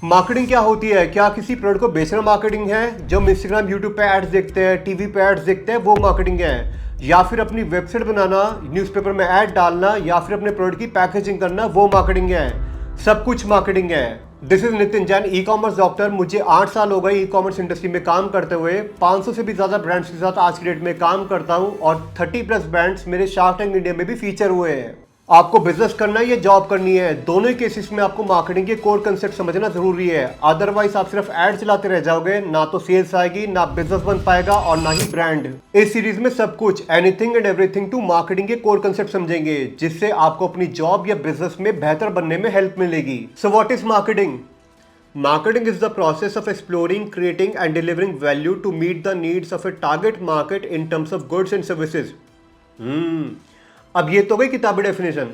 Marketing क्या होती है? क्या किसी प्रोडक्ट को बेचना मार्केटिंग है? जो हम इंस्टाग्राम यूट्यूब पे एड्स देखते हैं, टीवी पे एड्स देखते हैं, वो मार्केटिंग है? या फिर अपनी वेबसाइट बनाना, न्यूज़पेपर में ऐड डालना, या फिर अपने प्रोडक्ट की पैकेजिंग करना, वो मार्केटिंग है? सब कुछ मार्केटिंग है। This is Nitin Jain, e commerce doctor. मुझे 8 साल हो गए ई कॉमर्स इंडस्ट्री में काम करते हुए। 500 से भी ज़्यादा ब्रांड्स के साथ आज की डेट में काम करता हूँ और 30+ ब्रांड्स मेरे शार्क टैंक इंडिया में भी फीचर हुए हैं। आपको बिजनेस करना है या जॉब करनी है, दोनों ही केसेस में आपको मार्केटिंग के कोर कंसेप्ट समझना जरूरी है। अदरवाइज आप सिर्फ एड चलाते रह जाओगे, ना तो सेल्स आएगी, ना बिजनेस बन पाएगा और ना ही ब्रांड। इस सीरीज में सब कुछ, anything and everything to marketing के कोर कंसेप्ट समझेंगे, जिससे आपको अपनी जॉब या बिजनेस में बेहतर बनने में हेल्प मिलेगी। So what is marketing? Marketing is the process of exploring, creating and delivering value to meet the needs of a target market in terms of goods and services. अब ये तो गई किताबी डेफिनेशन,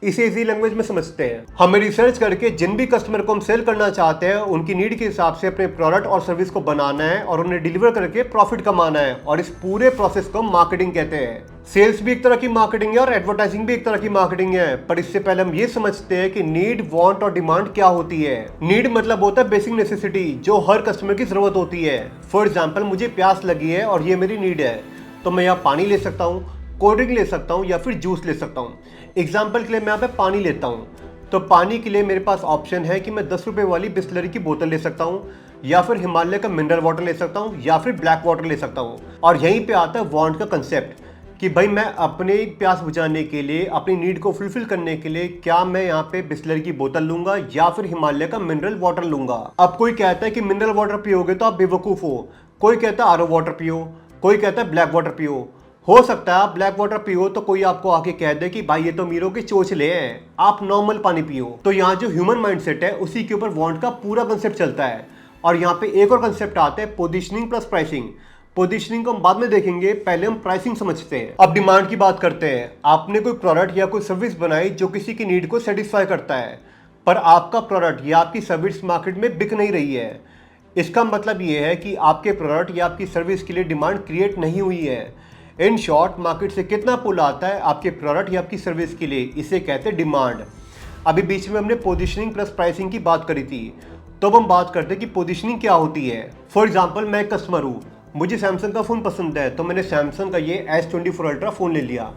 इसे इजी लैंग्वेज में समझते हैं। हमें रिसर्च करके जिन भी कस्टमर को हम सेल करना चाहते हैं, उनकी नीड के हिसाब से अपने प्रोडक्ट और सर्विस को बनाना है और उन्हें डिलीवर करके प्रॉफिट कमाना है, और इस पूरे प्रोसेस को मार्केटिंग कहते हैं। सेल्स भी एक तरह की मार्केटिंग है और एडवर्टाइजिंग भी एक तरह की मार्केटिंग है। पर इससे पहले हम ये समझते हैं कि नीड, वांट और डिमांड क्या होती है। नीड मतलब होता है बेसिक नेसेसिटी, जो हर कस्टमर की जरूरत होती है। फॉर एग्जाम्पल, मुझे प्यास लगी है और ये मेरी नीड है, तो मैं यहाँ पानी ले सकता हूँ, कोल्ड ड्रिंक ले सकता हूँ या फिर जूस ले सकता हूँ। एग्जाम्पल के लिए मैं यहाँ पे पानी लेता हूँ, तो पानी के लिए मेरे पास ऑप्शन है कि मैं 10 रुपये वाली बिस्लरी की बोतल ले सकता हूँ, या फिर हिमालय का मिनरल वाटर ले सकता हूँ, या फिर ब्लैक वाटर ले सकता हूँ। और यहीं पे आता है वांट का कंसेप्ट, कि भाई मैं अपने प्यास बुझाने के लिए, अपनी नीड को फुलफिल करने के लिए, क्या मैं यहाँ पे बिस्लरी की बोतल लूंगा या फिर हिमालय का मिनरल वाटर लूंगा। अब कोई कहता है कि मिनरल वाटर पियोगे तो आप बेवकूफ़ हो, कोई कहता है आरओ वाटर पियो, कोई कहता है ब्लैक वाटर पियो। हो सकता है आप ब्लैक वाटर पियो तो कोई आपको आके कह दे कि भाई ये तो अमीरों के चोचले हैं, आप नॉर्मल पानी पियो। तो यहाँ जो ह्यूमन माइंडसेट है, उसी के ऊपर वांट का पूरा कंसेप्ट चलता है। और यहाँ पे एक और कंसेप्ट आता है, पोजीशनिंग प्लस प्राइसिंग। पोजीशनिंग को हम बाद में देखेंगे, पहले हम प्राइसिंग समझते हैं। अब डिमांड की बात करते हैं। आपने कोई प्रोडक्ट या कोई सर्विस बनाई जो किसी की नीड को सेटिस्फाई करता है, पर आपका प्रोडक्ट या आपकी सर्विस मार्केट में बिक नहीं रही है। इसका मतलब ये है कि आपके प्रोडक्ट या आपकी सर्विस के लिए डिमांड क्रिएट नहीं हुई है। इन शॉर्ट, मार्केट से कितना पुल आता है आपके प्रोडक्ट या आपकी सर्विस के लिए, इसे कहते हैं डिमांड। अभी बीच में हमने पोजीशनिंग प्लस प्राइसिंग की बात करी थी, तो अब हम बात करते हैं कि पोजीशनिंग क्या होती है। फॉर एग्जांपल, मैं एक कस्टमर हूँ, मुझे सैमसंग का फ़ोन पसंद है, तो मैंने सैमसंग का ये S24 अल्ट्रा फ़ोन ले लिया।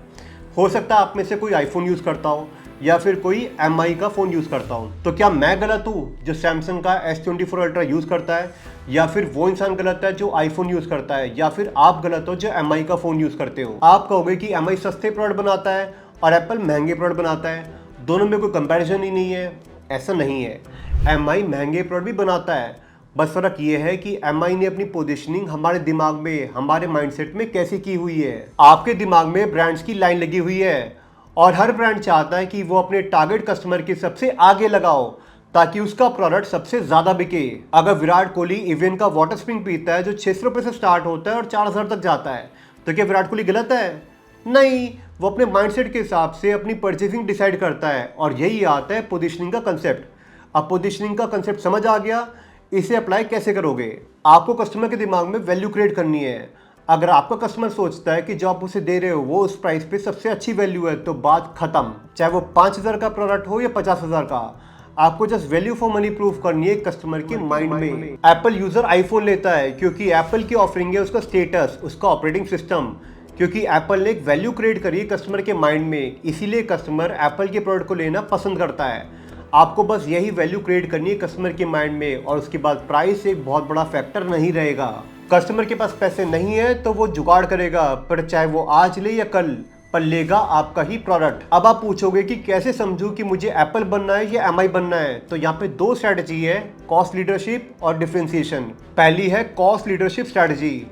हो सकता है आप में से कोई आईफोन यूज़ करता हो या फिर कोई MI का फ़ोन यूज़ करता हूँ। तो क्या मैं गलत हूँ जो सैमसंग का S24 अल्ट्रा यूज़ करता है, या फिर वो इंसान गलत है जो आईफोन यूज़ करता है, या फिर आप गलत हो जो MI का फ़ोन यूज़ करते हो? आप कहोगे कि MI सस्ते प्रोडक्ट बनाता है और एप्पल महंगे प्रोडक्ट बनाता है, दोनों में कोई कंपैरिजन ही नहीं है। ऐसा नहीं है, MI महंगे प्रोडक्ट भी बनाता है, बस फ़र्क ये है कि MI ने अपनी पोजीशनिंग हमारे दिमाग में, हमारे माइंडसेट में कैसे की हुई है। आपके दिमाग में ब्रांड्स की लाइन लगी हुई है और हर ब्रांड चाहता है कि वो अपने टारगेट कस्टमर के सबसे आगे लगाओ ताकि उसका प्रोडक्ट सबसे ज़्यादा बिके। अगर विराट कोहली इवेंट का वाटर स्प्रिंग पीता है जो 600 रुपये से स्टार्ट होता है और 4000 तक जाता है, तो क्या विराट कोहली गलत है? नहीं, वो अपने माइंडसेट के हिसाब से अपनी परचेसिंग डिसाइड करता है, और यही आता है पोजीशनिंग का कंसेप्ट। अब पोजीशनिंग का कंसेप्ट समझ आ गया, इसे अप्लाई कैसे करोगे? आपको कस्टमर के दिमाग में वैल्यू क्रिएट करनी है। अगर आपका कस्टमर सोचता है कि जो आप उसे दे रहे हो वो उस प्राइस पे सबसे अच्छी वैल्यू है, तो बात खत्म। चाहे वो 5000 का प्रोडक्ट हो या 50,000 का, आपको just value for money prove करनी है कस्टमर के माइंड में। एप्पल यूजर आईफोन लेता है क्योंकि एप्पल की ऑफरिंग है उसका स्टेटस, उसका ऑपरेटिंग सिस्टम, क्योंकि एप्पल ने एक वैल्यू क्रिएट करी है कस्टमर के माइंड में, इसीलिए कस्टमर एप्पल के प्रोडक्ट को लेना पसंद करता है। आपको बस यही वैल्यू क्रिएट करनी है कस्टमर के माइंड में, और उसके बाद प्राइस एक बहुत बड़ा फैक्टर नहीं रहेगा। कस्टमर के पास पैसे नहीं है तो वो जुगाड़ करेगा, पर चाहे वो आज ले या कल, पर लेगा आपका ही प्रोडक्ट। अब आप पूछोगे कि कैसे समझूं कि मुझे एप्पल बनना है या MI बनना है, तो यहाँ पे 2 स्ट्रैटेजी है, कॉस्ट लीडरशिप और डिफरेंशिएशन। पहली है cost leadership strategy.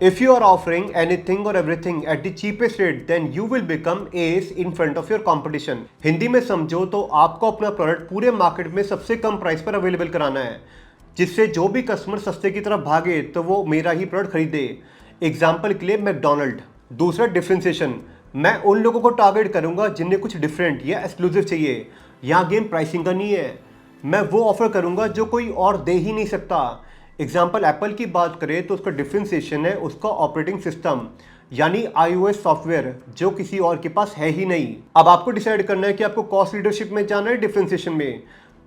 If you are offering anything or everything at the cheapest rate, then you will become ace in front of your competition. Hindi में समझो तो आपको अपना प्रोडक्ट पूरे मार्केट में सबसे कम प्राइस पर अवेलेबल कराना है, जिससे जो भी कस्टमर सस्ते की तरफ भागे तो वो मेरा ही प्रोडक्ट खरीदे। एग्जाम्पल के लिए मैकडोनल्ड। दूसरा डिफरेंशिएशन, मैं उन लोगों को टारगेट करूंगा जिन्हें कुछ डिफरेंट या एक्सक्लूसिव चाहिए। यहाँ गेम प्राइसिंग का नहीं है, मैं वो ऑफर करूंगा जो कोई और दे ही नहीं सकता। एग्जाम्पल एप्पल की बात करें तो उसका डिफरेंशिएशन है उसका ऑपरेटिंग सिस्टम, यानी iOS सॉफ्टवेयर, जो किसी और के पास है ही नहीं। अब आपको डिसाइड करना है कि आपको कॉस्ट लीडरशिप में जाना है डिफरेंशिएशन में।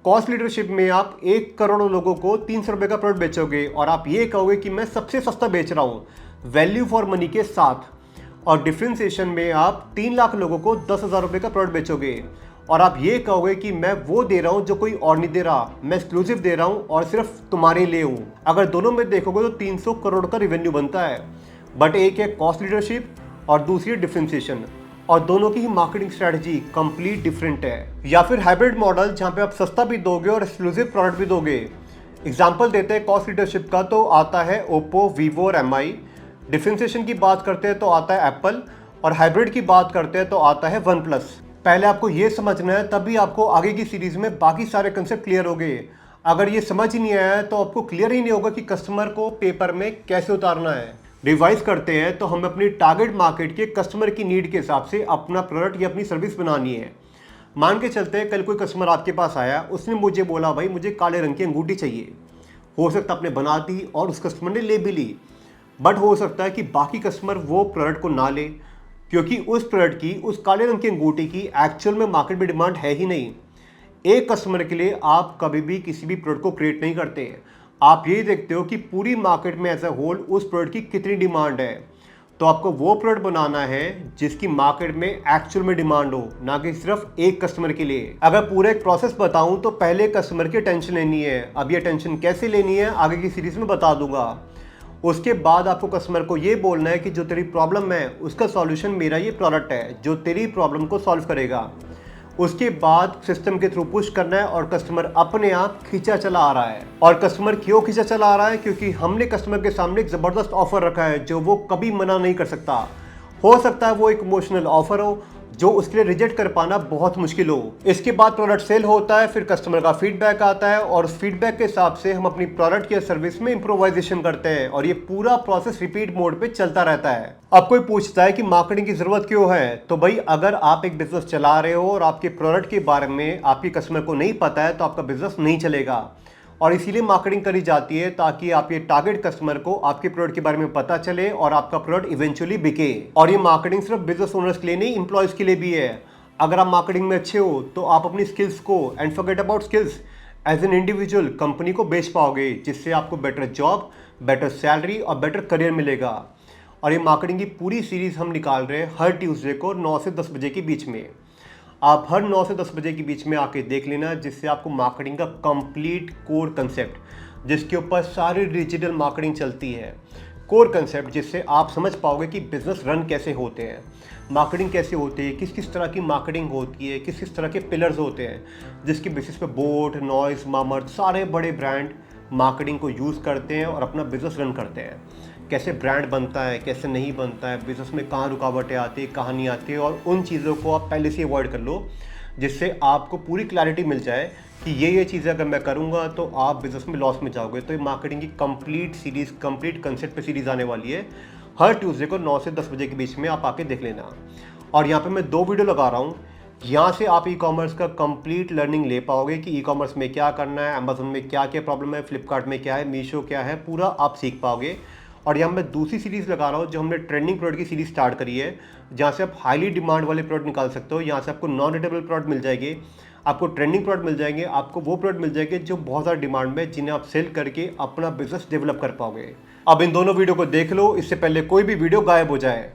कॉस्ट लीडरशिप में आप 1 करोड़ लोगों को 300 रुपये का प्रोडक्ट बेचोगे और आप ये कहोगे कि मैं सबसे सस्ता बेच रहा हूँ वैल्यू फॉर मनी के साथ। और डिफ्रेंसिएशन में आप 3 लाख लोगों को 10,000 रुपये का प्रोडक्ट बेचोगे और आप ये कहोगे कि मैं वो दे रहा हूँ जो कोई और नहीं दे रहा, मैं एक्सक्लूसिव दे रहा हूँ और सिर्फ तुम्हारे लिए हूँ। अगर दोनों में देखोगे तो 300 करोड़ का रिवेन्यू बनता है। बट एक है कॉस्ट लीडरशिप और दूसरी है डिफ्रेंसिएशन, और दोनों की ही मार्केटिंग स्ट्रैटेजी कंप्लीट डिफरेंट है। या फिर हाइब्रिड मॉडल जहाँ पे आप सस्ता भी दोगे और एक्सक्लूसिव प्रोडक्ट भी दोगे। एग्जाम्पल देते हैं कॉस्ट लीडरशिप का तो आता है ओप्पो, वीवो और एमआई। डिफ्रेंसिएशन की बात करते हैं तो आता है एप्पल, और हाइब्रिड की बात करते हैं तो आता है वन प्लस। पहले आपको ये समझना है, तभी आपको आगे की सीरीज में बाकी सारे कंसेप्ट क्लियर हो गए। अगर ये समझ ही नहीं आया तो आपको क्लियर ही नहीं होगा कि कस्टमर को पेपर में कैसे उतारना है। रिवाइज करते हैं तो हमें अपनी टारगेट मार्केट के कस्टमर की नीड के हिसाब से अपना प्रोडक्ट या अपनी सर्विस बनानी है। मान के चलते हैं कल कोई कस्टमर आपके पास आया, उसने मुझे बोला भाई मुझे काले रंग की अंगूठी चाहिए। हो सकता आपने बना दी और उस कस्टमर ने ले भी ली, बट हो सकता है कि बाकी कस्टमर वो प्रोडक्ट को ना ले, क्योंकि उस प्रोडक्ट की, उस काले रंग की अंगूठी की एक्चुअल में मार्केट में डिमांड है ही नहीं। एक कस्टमर के लिए आप कभी भी किसी भी प्रोडक्ट को क्रिएट नहीं करते हैं, आप यही देखते हो कि पूरी मार्केट में एज ए होल उस प्रोडक्ट की कितनी डिमांड है। तो आपको वो प्रोडक्ट बनाना है जिसकी मार्केट में एक्चुअल में डिमांड हो, ना कि सिर्फ एक कस्टमर के लिए। अगर पूरा एक प्रोसेस बताऊं तो पहले कस्टमर की टेंशन लेनी है। अब ये टेंशन कैसे लेनी है आगे की सीरीज में बता दूंगा। उसके बाद आपको कस्टमर को ये बोलना है कि जो तेरी प्रॉब्लम है उसका सॉल्यूशन मेरा ये प्रोडक्ट है जो तेरी प्रॉब्लम को सॉल्व करेगा। उसके बाद सिस्टम के थ्रू पुश करना है और कस्टमर अपने आप खींचा चला आ रहा है। और कस्टमर क्यों खींचा चला आ रहा है? क्योंकि हमने कस्टमर के सामने एक ज़बरदस्त ऑफर रखा है जो वो कभी मना नहीं कर सकता। हो सकता है वो एक इमोशनल ऑफर हो जो उसके लिए रिजेक्ट कर पाना बहुत मुश्किल हो। इसके बाद प्रोडक्ट सेल होता है, फिर कस्टमर का फीडबैक आता है और उस फीडबैक के हिसाब से हम अपनी प्रोडक्ट या सर्विस में इम्प्रोवाइजेशन करते हैं और ये पूरा प्रोसेस रिपीट मोड पे चलता रहता है। अब कोई पूछता है कि मार्केटिंग की जरूरत क्यों है, तो भाई अगर आप एक बिजनेस चला रहे हो और आपके प्रोडक्ट के बारे में आपके कस्टमर को नहीं पता है तो आपका बिजनेस नहीं चलेगा। और इसीलिए मार्केटिंग करी जाती है ताकि आपके टारगेट कस्टमर को आपके प्रोडक्ट के बारे में पता चले और आपका प्रोडक्ट इवेंचुअली बिके। और ये मार्केटिंग सिर्फ बिजनेस ओनर्स के लिए नहीं, एम्प्लॉयज के लिए भी है। अगर आप मार्केटिंग में अच्छे हो तो आप अपनी स्किल्स को, and forget about skills, as an individual company को बेच पाओगे, जिससे आपको बेटर जॉब, बेटर सैलरी और बेटर करियर मिलेगा। और ये मार्केटिंग की पूरी सीरीज हम निकाल रहे हैं हर ट्यूसडे को 9 से 10 बजे के बीच में। आप हर 9 से 10 बजे के बीच में आके देख लेना, जिससे आपको मार्केटिंग का कंप्लीट कोर कंसेप्ट, जिसके ऊपर सारी डिजिटल मार्केटिंग चलती है, कोर कंसेप्ट जिससे आप समझ पाओगे कि बिजनेस रन कैसे होते हैं, मार्केटिंग कैसे होती है, किस किस तरह की मार्केटिंग होती है, किस किस तरह के पिलर्स होते हैं, जिसके बेसिस पे बोट, नॉइस, मामर्थ सारे बड़े ब्रांड मार्केटिंग को यूज़ करते हैं और अपना बिजनेस रन करते हैं। कैसे ब्रांड बनता है, कैसे नहीं बनता है, बिजनेस में कहाँ रुकावटें आती है, कहाँ नहीं आती है, और उन चीज़ों को आप पहले से अवॉइड कर लो, जिससे आपको पूरी क्लैरिटी मिल जाए कि ये चीज़ें अगर मैं करूँगा तो आप बिजनेस में लॉस में जाओगे। तो ये मार्केटिंग की कंप्लीट सीरीज़, कंप्लीट कंसेप्ट पे सीरीज़ आने वाली है हर ट्यूसडे को 9 से 10 बजे के बीच में, आप आके देख लेना। और यहाँ पे मैं 2 वीडियो लगा रहा हूँ, यहाँ से आप ई कॉमर्स का कंप्लीट लर्निंग ले पाओगे कि ई कॉमर्स में क्या करना है, अमेजोन में क्या क्या प्रॉब्लम है, फ्लिपकार्ट में क्या है, मीशो क्या है, पूरा आप सीख पाओगे। और यहाँ मैं दूसरी सीरीज़ लगा रहा हूँ जो हमने ट्रेंडिंग प्रोडक्ट की सीरीज़ स्टार्ट करी है, जहाँ से आप हाईली डिमांड वाले प्रोडक्ट निकाल सकते हो। यहाँ से आपको नॉन रिटेबल प्रोडक्ट मिल जाएंगे, आपको ट्रेंडिंग प्रोडक्ट मिल जाएंगे, आपको वो प्रोडक्ट मिल जाएंगे जो बहुत ज़्यादा डिमांड में, जिन्हें आप सेल करके अपना बिजनेस डेवलप कर पाओगे। अब इन दोनों वीडियो को देख लो, इससे पहले कोई भी वीडियो गायब हो जाए।